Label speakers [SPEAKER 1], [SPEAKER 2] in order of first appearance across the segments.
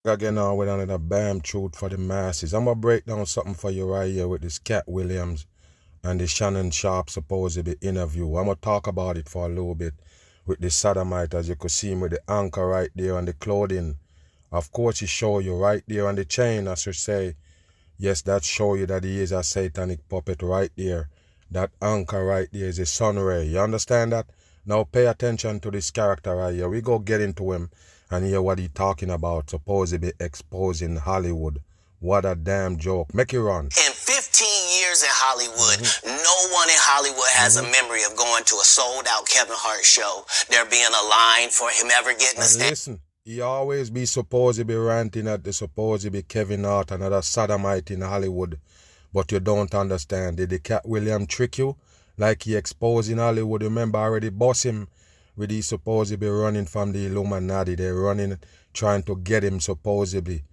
[SPEAKER 1] Again now with another bam truth for the masses. I'm gonna break down something for you right here with this Katt Williams and the Shannon Sharp supposedly interview. I'm gonna talk about it for a little bit with the sodomite, as you could see him with the anchor right there on the clothing. Of course he show you right there on the chain, I should say. Yes, that show you that he is a satanic puppet right there. That anchor right there is a sun ray. You understand that? Now pay attention to this character right here. We go get into him and hear what he talking about, supposedly exposing Hollywood. What a damn joke. Make it run.
[SPEAKER 2] In 15 years in Hollywood, no one in Hollywood has a memory of going to a sold-out Kevin Hart show, there being a line for him ever getting a
[SPEAKER 1] And
[SPEAKER 2] stand.
[SPEAKER 1] listen, he always be supposedly ranting at the supposedly Kevin Hart, another sodomite in Hollywood. But you don't understand. Did the Katt Williams trick you? Like he exposing Hollywood. Remember, I already boss him with he supposedly running from the Illuminati. They're running, trying to get him supposedly.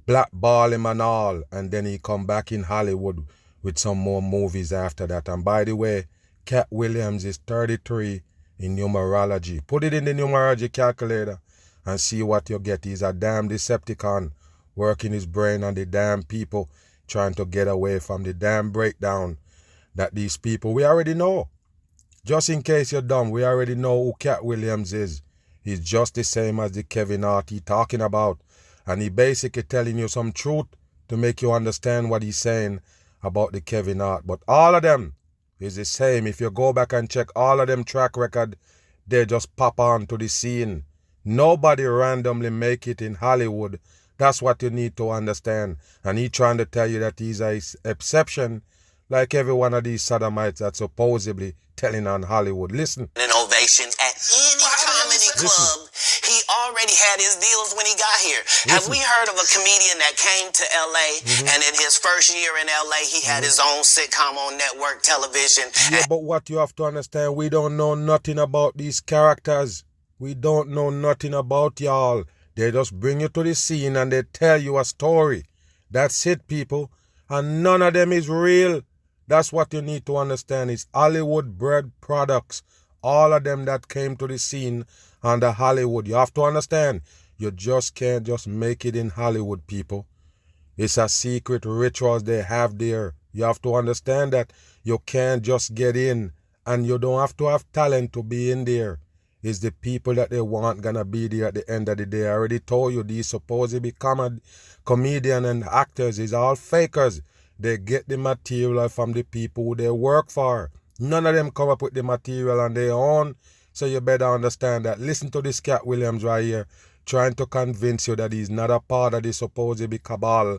[SPEAKER 1] Blackball him and all. And then he come back in Hollywood with some more movies after that. And by the way, Katt Williams is 33 in numerology. Put it in the numerology calculator and see what you get. He's a damn Decepticon working his brain on the damn people trying to get away from the damn breakdown that these people, we already know. Just in case you're dumb, we already know who Katt Williams is. He's just the same as the Kevin Hart he talking about. And he basically telling you some truth to make you understand what he's saying about the Kevin Hart. But all of them is the same. If you go back and check all of them track record, they just pop on to the scene. Nobody randomly make it in Hollywood. That's what you need to understand. And he trying to tell you that he's an exception, like every one of these sodomites that supposedly telling on Hollywood. Listen.
[SPEAKER 2] An ovation at any comedy club. He already had his deals when he got here. Have we heard of a comedian that came to LA and in his first year in LA, he had his own sitcom on network television?
[SPEAKER 1] Yeah, but what you have to understand, we don't know nothing about these characters. We don't know nothing about y'all. They just bring you to the scene and they tell you a story. That's it, people. And none of them is real. That's what you need to understand. It's Hollywood bred products. All of them that came to the scene under Hollywood. You have to understand. You just can't just make it in Hollywood, people. It's a secret rituals they have there. You have to understand that you can't just get in and you don't have to have talent to be in there. It's the people that they want gonna be there at the end of the day. I already told you these supposedly comedian and actors is all fakers. They get the material from the people who they work for. None of them come up with the material on their own. So you better understand that. Listen to this Katt Williams right here trying to convince you that he's not a part of the supposedly cabal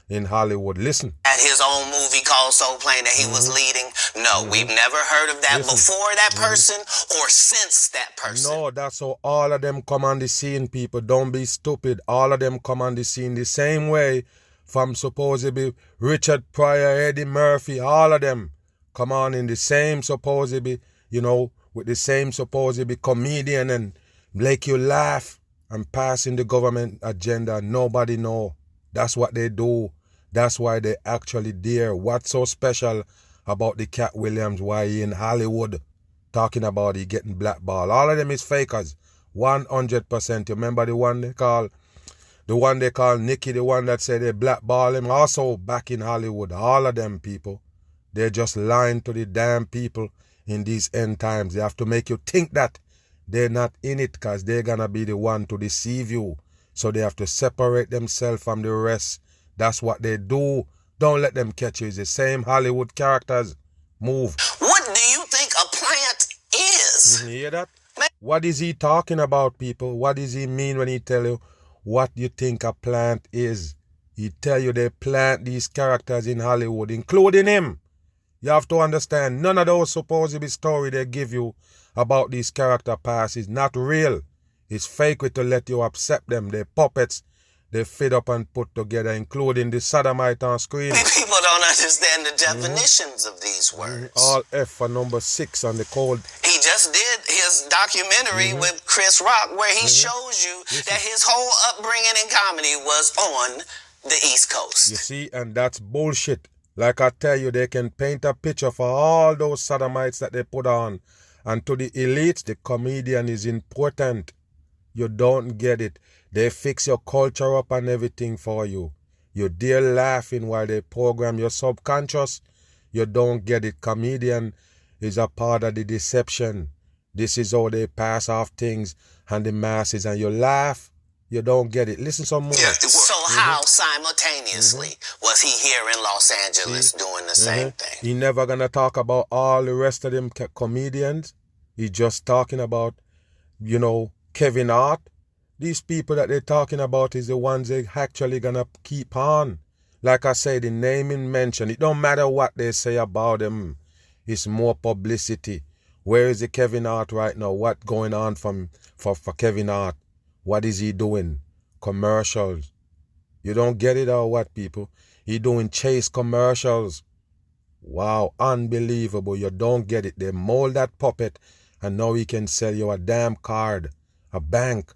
[SPEAKER 1] in Hollywood. Listen.
[SPEAKER 2] At his own movie called Soul Plane that he was leading. No, we've never heard of that before that person or since that person.
[SPEAKER 1] No, that's how all of them come on the scene, people. Don't be stupid. All of them come on the scene the same way from supposedly Richard Pryor, Eddie Murphy, all of them come on in the same supposedly, with the same supposedly comedian and make you laugh and passing the government agenda. Nobody know. That's what they do. That's why they actually there. What's so special about the Katt Williams? Why he in Hollywood talking about he getting blackballed? All of them is fakers. 100%. You remember the one they call Nikki, the one that said they blackball him, also back in Hollywood. All of them people, they're just lying to the damn people in these end times. They have to make you think that they're not in it because they're going to be the one to deceive you. So they have to separate themselves from the rest. That's what they do. Don't let them catch you. It's the same Hollywood characters. Move.
[SPEAKER 2] What do you think a plant is?
[SPEAKER 1] You hear that? What is he talking about, people? What does he mean when he tell you what you think a plant is? He tell you they plant these characters in Hollywood, including him. You have to understand, none of those supposedly stories they give you about these character pass is not real. It's fake with to let you accept them. They're puppets. They fit up and put together, including the sodomite on screen.
[SPEAKER 2] People don't understand the definitions of these words.
[SPEAKER 1] All F for number 6 on the cold.
[SPEAKER 2] He just did his documentary with Chris Rock where he shows you that his whole upbringing in comedy was on the East Coast.
[SPEAKER 1] You see, and that's bullshit. Like I tell you, they can paint a picture for all those sodomites that they put on. And to the elites, the comedian is important. You don't get it. They fix your culture up and everything for you. You're there laughing while they program your subconscious. You don't get it. Comedian is a part of the deception. This is how they pass off things and the masses, and you laugh. You don't get it. Listen some more.
[SPEAKER 2] Yeah, so how simultaneously was he here in Los Angeles doing the same thing?
[SPEAKER 1] He never gonna talk about all the rest of them comedians. He just talking about, you know, Kevin Hart. These people that they're talking about is the ones they actually gonna keep on. Like I say, the name and mention, it don't matter what they say about them. It's more publicity. Where is the Kevin Hart right now? What going on for Kevin Hart? What is he doing? Commercials. You don't get it or what, people? He doing Chase commercials. Wow, unbelievable. You don't get it. They mold that puppet and now he can sell you a damn card, a bank.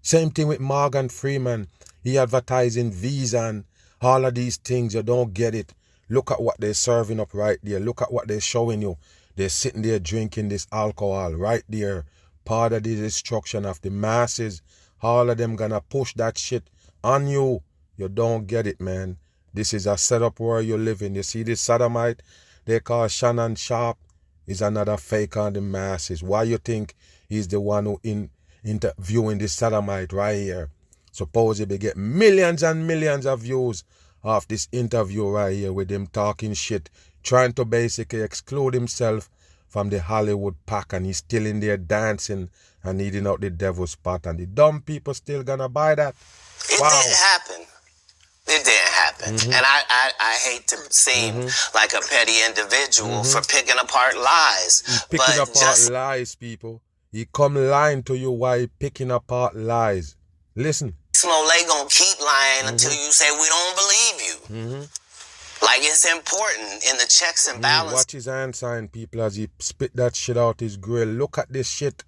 [SPEAKER 1] Same thing with Morgan Freeman. He advertising Visa and all of these things. You don't get it. Look at what they're serving up right there. Look at what they're showing you. They're sitting there drinking this alcohol right there. Part of the destruction of the masses. All of them gonna push that shit on you. You don't get it, man. This is a setup where you're living. You see this sodomite they call Shannon Sharp is another fake on the masses. Why you think he's the one who interviewing this sodomite right here? Supposedly get millions and millions of views off this interview right here with him talking shit, trying to basically exclude himself from the Hollywood pack, and he's still in there dancing and eating out the devil's spot, and the dumb people still gonna buy that.
[SPEAKER 2] It didn't happen. It didn't happen. And I hate to seem like a petty individual for picking apart lies.
[SPEAKER 1] He picking apart lies, people. He come lying to you while he picking apart lies. Listen.
[SPEAKER 2] They gonna keep lying until you say we don't believe you. Like, it's important in the checks and balances.
[SPEAKER 1] Watch his hand sign, people, as he spit that shit out his grill. Look at this shit.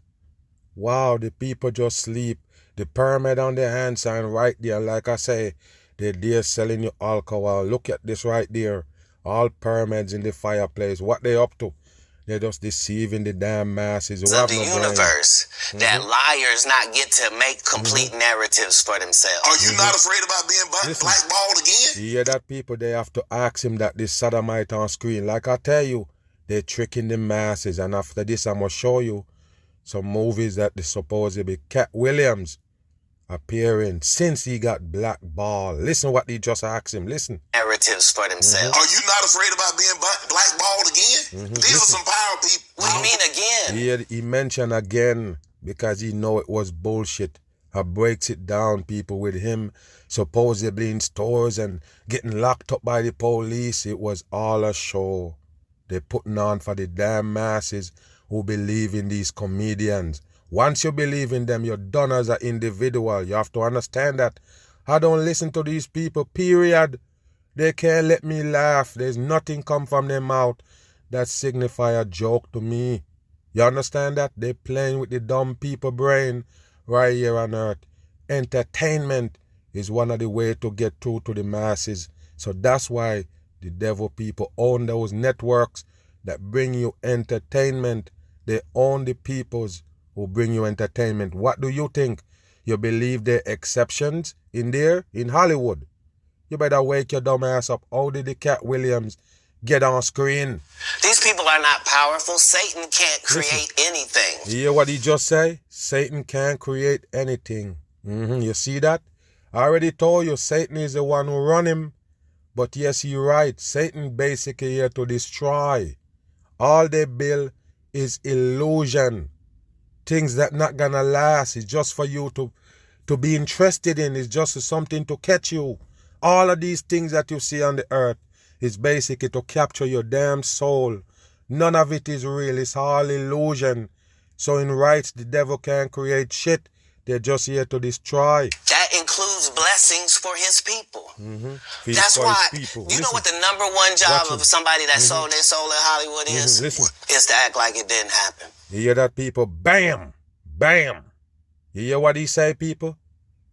[SPEAKER 1] Wow, the people just sleep. The pyramid on their hand sign right there. Like I say, they're there selling you alcohol. Look at this right there. All pyramids in the fireplace. What they up to? They're just deceiving the damn masses.
[SPEAKER 2] Of the universe that liars not get to make complete narratives for themselves. Are you not afraid about being blackballed again?
[SPEAKER 1] You hear that, people? They have to ask him that this sodomite on screen. Like I tell you, they're tricking the masses. And after this, I'm going to show you some movies that they supposedly Katt Williams appearing since he got blackballed. Listen what they just asked him. Listen.
[SPEAKER 2] Narratives for themselves. Are you not afraid about being blackballed again? These are some power people. What do you mean again?
[SPEAKER 1] He mentioned again because he know it was bullshit. I breaks it down, people, with him supposedly in stores and getting locked up by the police. It was all a show. They're putting on for the damn masses who believe in these comedians. Once you believe in them, you're done as an individual. You have to understand that. I don't listen to these people, period. They can't let me laugh. There's nothing come from their mouth that signify a joke to me. You understand that? They're playing with the dumb people brain right here on earth. Entertainment is one of the ways to get through to the masses. So that's why the devil people own those networks that bring you entertainment. They own the peoples who bring you entertainment. What do you think? You believe there are exceptions in there? In Hollywood? You better wake your dumb ass up. How did the Katt Williams get on screen?
[SPEAKER 2] These people are not powerful. Satan can't create anything.
[SPEAKER 1] You hear what he just say? Satan can't create anything. You see that? I already told you Satan is the one who run him. But yes, you're right. Satan basically here to destroy. All they build is illusion. Things that not gonna last. It's just for you to be interested in. It's just something to catch you. All of these things that you see on the earth is basically to capture your damn soul. None of it is real. It's all illusion. So in rights, the devil can't create shit. They're just here to destroy.
[SPEAKER 2] That includes blessings for his people. That's why, you know what the number one job of somebody that sold their soul in Hollywood is? Is to act like it didn't happen.
[SPEAKER 1] You hear that, people? Bam! Bam! You hear what he say, people?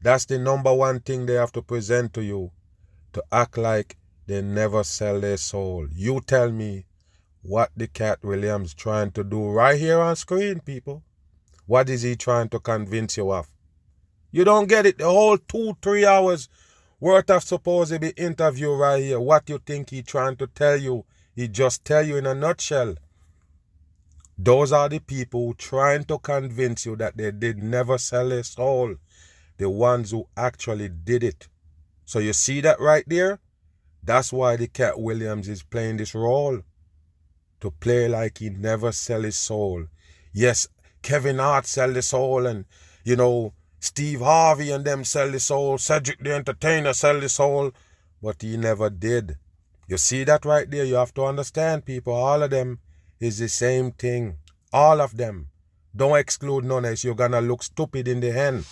[SPEAKER 1] That's the number one thing they have to present to you. To act like they never sell their soul. You tell me what the Katt Williams trying to do right here on screen, people. What is he trying to convince you of? You don't get it. The whole 2-3 hours worth of supposedly interview right here. What you think he trying to tell you? He just tell you in a nutshell. Those are the people who trying to convince you that they did never sell their soul. The ones who actually did it. So you see that right there? That's why the Katt Williams is playing this role. To play like he never sell his soul. Yes, Kevin Hart sell the soul, and Steve Harvey and them sell the soul. Cedric the Entertainer sell the soul. But he never did. You see that right there? You have to understand, people. All of them is the same thing. All of them. Don't exclude none, else you're gonna look stupid in the end.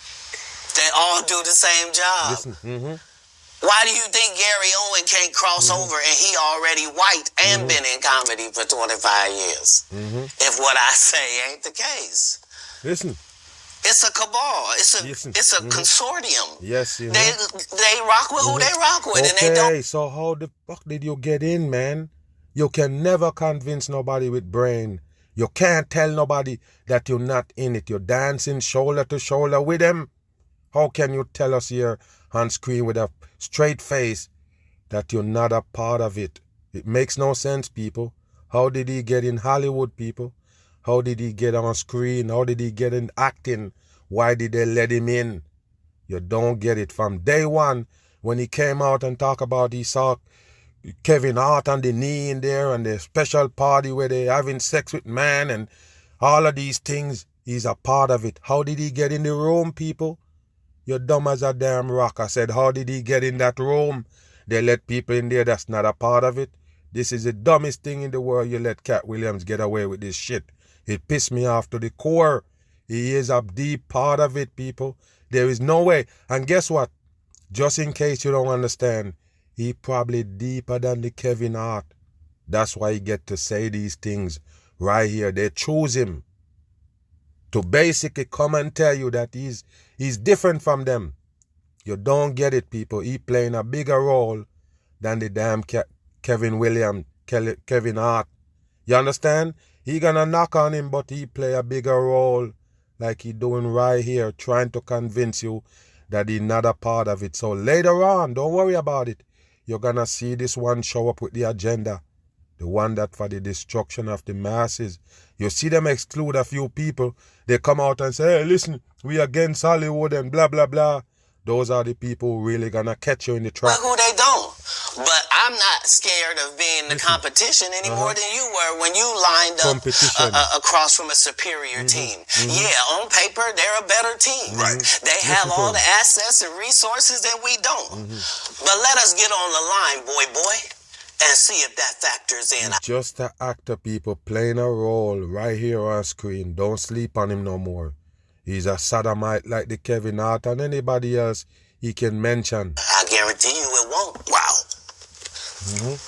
[SPEAKER 2] They all do the same job.
[SPEAKER 1] Listen,
[SPEAKER 2] Why do you think Gary Owen can't cross over and he already white and been in comedy for 25 years? If what I say ain't the case.
[SPEAKER 1] Listen.
[SPEAKER 2] It's a cabal. It's a consortium.
[SPEAKER 1] Yes,
[SPEAKER 2] They rock with who they rock with, and they don't.
[SPEAKER 1] So how the fuck did you get in, man? You can never convince nobody with brain. You can't tell nobody that you're not in it. You're dancing shoulder to shoulder with them. How can you tell us here on screen with a straight face that you're not a part of it? It makes no sense, people. How did he get in Hollywood, people? How did he get on screen? How did he get in acting? Why did they let him in? You don't get it. From day one, when he came out and talked about he saw Kevin Hart on the knee in there and the special party where they having sex with man and all of these things, he's a part of it. How did he get in the room, people? You're dumb as a damn rock. I said, how did he get in that room? They let people in there that's not a part of it. This is the dumbest thing in the world. You let Katt Williams get away with this shit. It pissed me off to the core. He is a deep part of it, people. There is no way. And guess what? Just in case you don't understand, he probably deeper than the Kevin Hart. That's why he get to say these things right here. They choose him to basically come and tell you that he's different from them. You don't get it, people. He playing a bigger role than the damn Kevin Hart. You understand? He gonna knock on him, but he play a bigger role like he doing right here, trying to convince you that he's not a part of it. So later on, don't worry about it. You're gonna see this one show up with the agenda. The one that for the destruction of the masses. You see them exclude a few people. They come out and say, hey, listen, we against Hollywood and blah, blah, blah. Those are the people who really gonna catch you in the trap.
[SPEAKER 2] Well, who they don't. But I'm not scared of being the competition any more than you were when you lined up across from a superior team. Yeah, on paper, they're a better team. Right. They have all the assets and resources that we don't. But let us get on the line, boy, and see if that factors in.
[SPEAKER 1] Just an actor, people, playing a role right here on screen. Don't sleep on him no more. He's a sodomite like the Kevin Hart and anybody else he can mention.
[SPEAKER 2] I guarantee you it won't. Wow.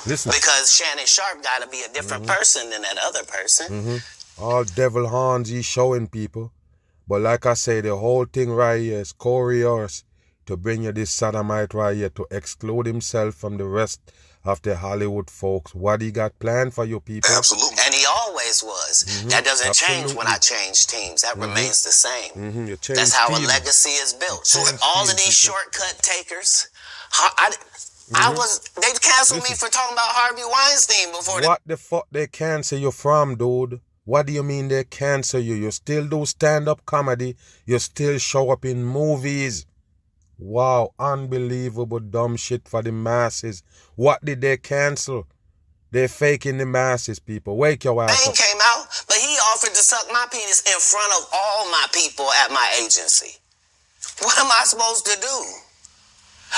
[SPEAKER 1] Listen.
[SPEAKER 2] Because Shannon Sharp got to be a different person than that other person.
[SPEAKER 1] All devil horns he's showing, people. But like I say, the whole thing right here is co-rehearsed to bring you this sodomite right here to exclude himself from the rest of the Hollywood folks. What he got planned for you people.
[SPEAKER 2] Absolutely. And he always was. That doesn't change when I change teams. That remains the same. That's how a legacy is built. So all of these shortcut takers, they canceled me for talking about Harvey Weinstein before.
[SPEAKER 1] What the fuck they cancel you from, dude? What do you mean they cancel you? You still do stand-up comedy. You still show up in movies. Wow, unbelievable dumb shit for the masses. What did they cancel? They're faking the masses, people. Wake your ass up.
[SPEAKER 2] Came out, but he offered to suck my penis in front of all my people at my agency. What am I supposed to do?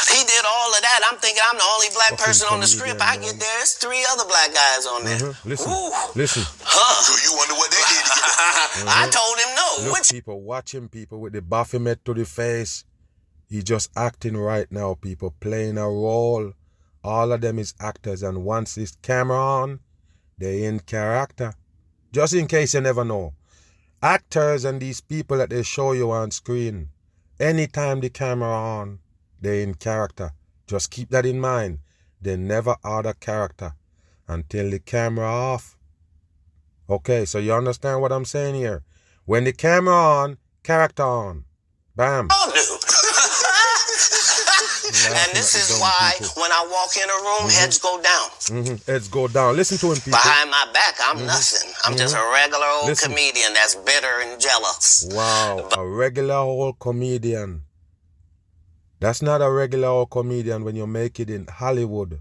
[SPEAKER 2] He did all of that. I'm thinking I'm the only black person on the script. I get there, there's 3 other black guys on there.
[SPEAKER 1] Listen.
[SPEAKER 2] So you wonder what they did to get I told him no.
[SPEAKER 1] Look, people, watching people with the Baphomet to the face. He just acting right now, people, playing a role. All of them is actors, and once this camera on, they in character. Just in case you never know. Actors and these people that they show you on screen, anytime the camera on, they in character. Just keep that in mind. They never out of character until the camera off. Okay, so you understand what I'm saying here? When the camera on, character on. Bam.
[SPEAKER 2] I'll do. And this is why when I walk in a room, heads go down.
[SPEAKER 1] Heads go down. Listen to him, people.
[SPEAKER 2] Behind my back, I'm nothing. I'm just a regular old comedian that's bitter and jealous.
[SPEAKER 1] Wow, a regular old comedian. That's not a regular old comedian when you make it in Hollywood.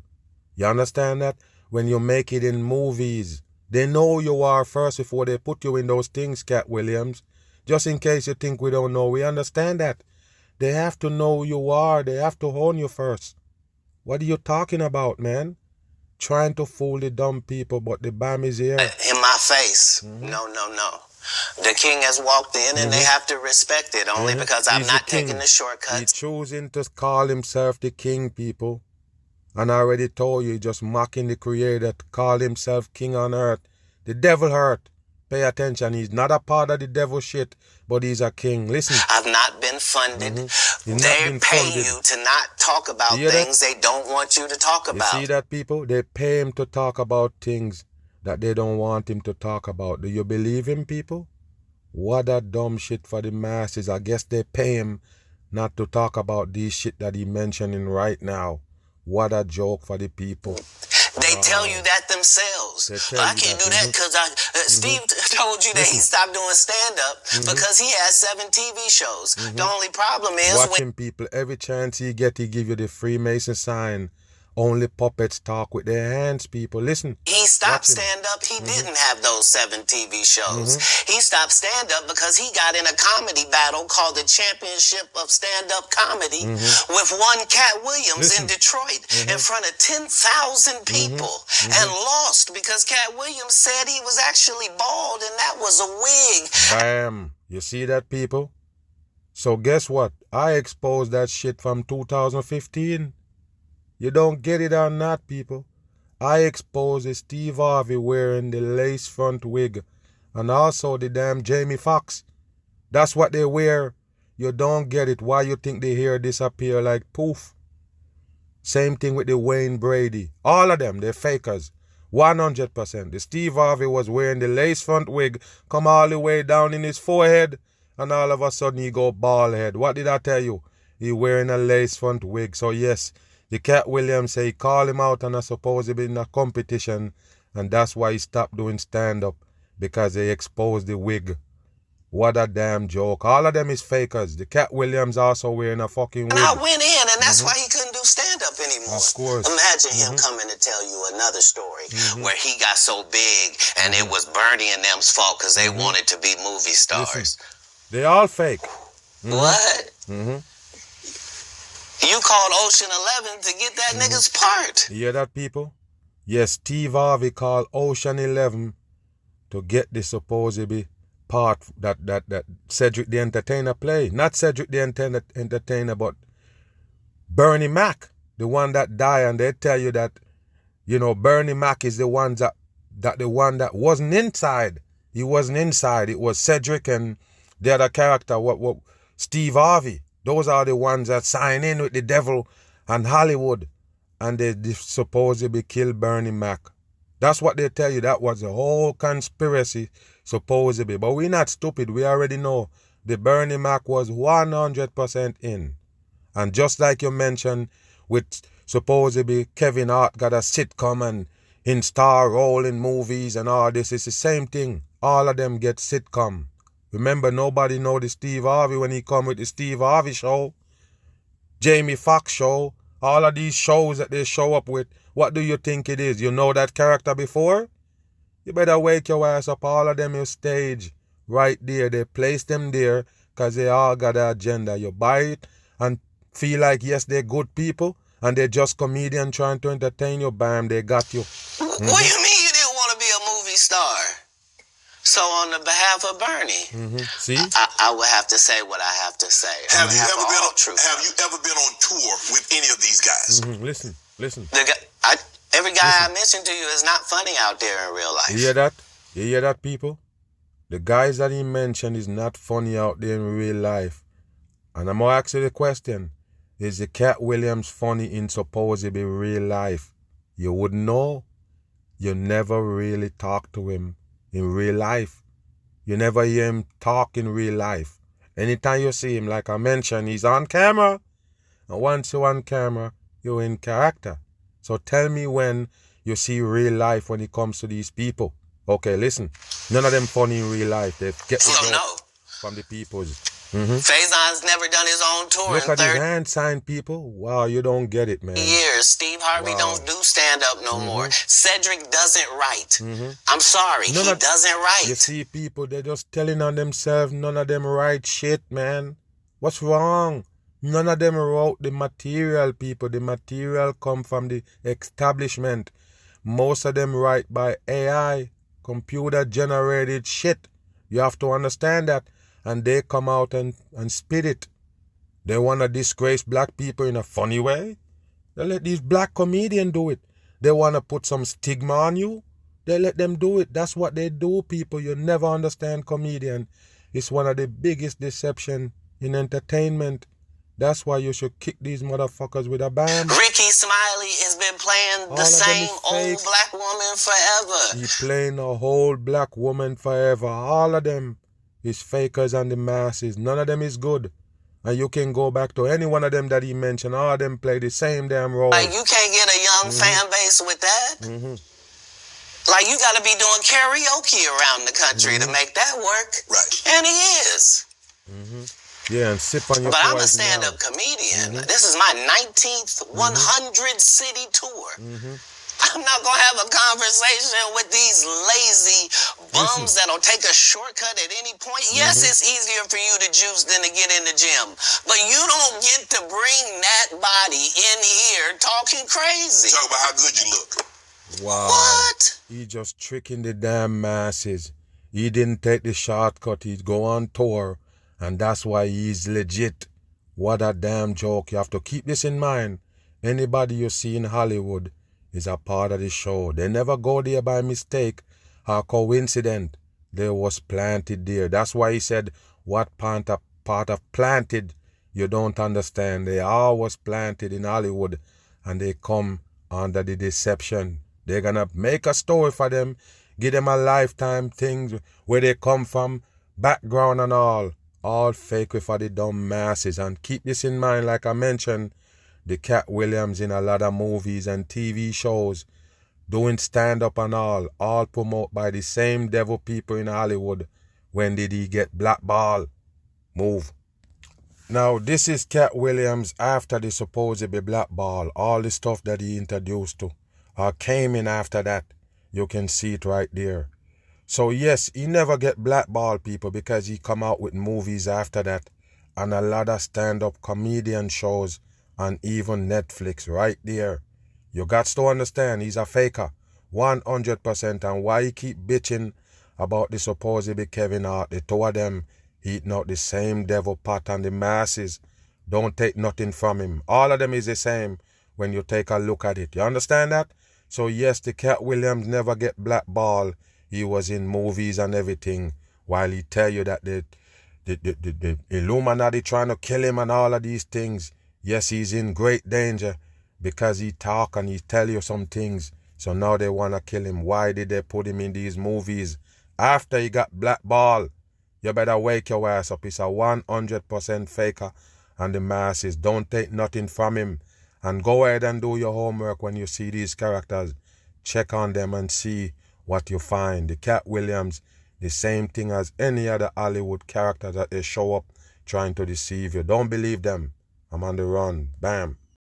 [SPEAKER 1] You understand that? When you make it in movies, they know you are first before they put you in those things, Katt Williams. Just in case you think we don't know, we understand that. They have to know who you are. They have to own you first. What are you talking about, man? Trying to fool the dumb people, but the bomb is here.
[SPEAKER 2] In my face. No. The king has walked in and they have to respect it only because I'm not taking the shortcuts.
[SPEAKER 1] He's choosing to call himself the king, people. And I already told you, just mocking the creator to call himself king on earth. The devil hurt. Pay attention. He's not a part of the devil shit, but he's a king. Listen.
[SPEAKER 2] I've not been funded. They pay you to not talk about things they don't want you to talk about.
[SPEAKER 1] You see that, people? They pay him to talk about things that they don't want him to talk about. Do you believe him, people? What a dumb shit for the masses. I guess they pay him not to talk about these shit that he mentioning right now. What a joke for the people.
[SPEAKER 2] They tell you that themselves. I can't do that because Steve told you that he stopped doing stand-up because he has 7 TV shows. The only problem is...
[SPEAKER 1] Watch him, people. Every chance he get, he give you the Freemason sign. Only puppets talk with their hands, people. Listen.
[SPEAKER 2] He stopped stand-up. He didn't have those 7 TV shows. He stopped stand-up because he got in a comedy battle called the Championship of Stand-Up Comedy with one Katt Williams in Detroit in front of 10,000 people and lost because Katt Williams said he was actually bald and that was a wig.
[SPEAKER 1] Bam. You see that, people? So guess what? I exposed that shit from 2015. You don't get it or not, people. I exposed the Steve Harvey wearing the lace front wig and also the damn Jamie Foxx. That's what they wear. You don't get it. Why you think the hair disappear like poof? Same thing with the Wayne Brady. All of them, they're fakers. 100%. The Steve Harvey was wearing the lace front wig, come all the way down in his forehead, and all of a sudden he go bald head. What did I tell you? He wearing a lace front wig. So yes, the Katt Williams say he called him out and I suppose he been in a competition and that's why he stopped doing stand-up because they exposed the wig. What a damn joke. All of them is fakers. The Katt Williams also wearing a fucking wig.
[SPEAKER 2] And I went in and that's why he couldn't do stand-up anymore.
[SPEAKER 1] Of course.
[SPEAKER 2] Imagine him coming to tell you another story where he got so big and it was Bernie and them's fault because they wanted to be movie stars.
[SPEAKER 1] Listen, they all fake.
[SPEAKER 2] What? You called Ocean 11 to get that nigga's part.
[SPEAKER 1] You hear that, people? Yes, Steve Harvey called Ocean 11 to get the supposedly part that Cedric the Entertainer play. Not Cedric the Entertainer, but Bernie Mac, the one that died, and they tell you that, you know, Bernie Mac is the one that wasn't inside. He wasn't inside. It was Cedric and the other character, what Steve Harvey. Those are the ones that sign in with the devil and Hollywood. And they supposedly killed Bernie Mac. That's what they tell you. That was a whole conspiracy, supposedly. But we're not stupid. We already know the Bernie Mac was 100% in. And just like you mentioned, with supposedly Kevin Hart got a sitcom and in star role in movies and all this, it's the same thing. All of them get sitcom. Remember, nobody know the Steve Harvey when he come with the Steve Harvey show, Jamie Foxx show, all of these shows that they show up with. What do you think it is? You know that character before? You better wake your ass up. All of them you stage right there. They place them there because they all got an agenda. You buy it and feel like, yes, they're good people and they're just comedian trying to entertain you. Bam, they got you.
[SPEAKER 2] What do you mean you didn't want to be a movie star? So on the behalf of Bernie,
[SPEAKER 1] see,
[SPEAKER 2] I would have to say what I have to say.
[SPEAKER 3] Have you ever been on tour with any of these guys?
[SPEAKER 1] Listen.
[SPEAKER 2] Every guy I mentioned to you is not funny out there in real life.
[SPEAKER 1] You hear that? You hear that, people? The guys that he mentioned is not funny out there in real life. And I'm gonna ask you the question: is the Katt Williams funny in supposedly real life? You wouldn't know. You never really talk to him in real life. You never hear him talk in real life. Anytime you see him, like I mentioned, he's on camera And once you're on camera, you're in character. So tell me when you see real life when it comes to these people. Okay, listen. None of them funny in real life. They get the joke from the peoples.
[SPEAKER 2] Faison's never done his own tour.
[SPEAKER 1] Look at his hand signed people. Wow, you don't get it, man.
[SPEAKER 2] Years. Steve Harvey don't do stand up no more. Cedric doesn't write. I'm sorry, he doesn't write.
[SPEAKER 1] You see people, they're just telling on themselves. None of them write shit, man. What's wrong? None of them wrote the material, people. The material come from the establishment. Most of them write by AI, computer generated shit. You have to understand that. And they come out and spit it. They want to disgrace black people in a funny way. They let these black comedians do it. They want to put some stigma on you. They let them do it. That's what they do, people. You never understand comedian. It's one of the biggest deception in entertainment. That's why you should kick these motherfuckers with a bam.
[SPEAKER 2] Ricky Smiley has been playing the same old black woman forever.
[SPEAKER 1] He playing a whole black woman forever. All of them is fakers and the masses. None of them is good. And you can go back to any one of them that he mentioned. All of them play the same damn role.
[SPEAKER 2] Like, you can't get a young fan base with that. Like, you got to be doing karaoke around the country to make that work.
[SPEAKER 3] Right.
[SPEAKER 2] And he is.
[SPEAKER 1] Yeah, and sip on your
[SPEAKER 2] But I'm a stand-up comedian. This is my 19th 100-city tour. I'm not going to have a conversation with these lazy bums that'll take a shortcut at any point. Yes, it's easier for you to juice than to get in the gym. But you don't get to bring that body in here talking crazy.
[SPEAKER 3] Talk about how good you look.
[SPEAKER 1] Wow.
[SPEAKER 2] What?
[SPEAKER 1] He just tricking the damn masses. He didn't take the shortcut. He'd go on tour. And that's why he's legit. What a damn joke. You have to keep this in mind. Anybody you see in Hollywood is a part of the show. They never go there by mistake or coincidence. They was planted there. That's why he said, what part of planted you don't understand. They all was planted in Hollywood and they come under the deception. They're gonna make a story for them, give them a lifetime things where they come from, background and all fake for the dumb masses. And keep this in mind, like I mentioned, the Katt Williams in a lot of movies and TV shows, doing stand-up and all promoted by the same devil people in Hollywood. When did he get blackballed? Move. Now, this is Katt Williams after the supposedly blackball. All the stuff that he introduced to or came in after that. You can see it right there. So yes, he never get blackballed, people, because he come out with movies after that and a lot of stand-up comedian shows and even Netflix right there. You got to understand, he's a faker, 100%. And why he keep bitching about the supposedly Kevin Hart, the two of them eating out the same devil pot, and the masses don't take nothing from him. All of them is the same when you take a look at it. You understand that? So yes, the Katt Williams never get blackballed. He was in movies and everything, while he tell you that the Illuminati trying to kill him and all of these things. Yes, he's in great danger because he talk and he tell you some things. So now they want to kill him. Why did they put him in these movies after he got blackballed? You better wake your ass up. He's a 100% faker, and the masses don't take nothing from him. And go ahead and do your homework when you see these characters. Check on them and see what you find. The Katt Williams, the same thing as any other Hollywood character that they show up trying to deceive you. Don't believe them. I'm on the run. Bam.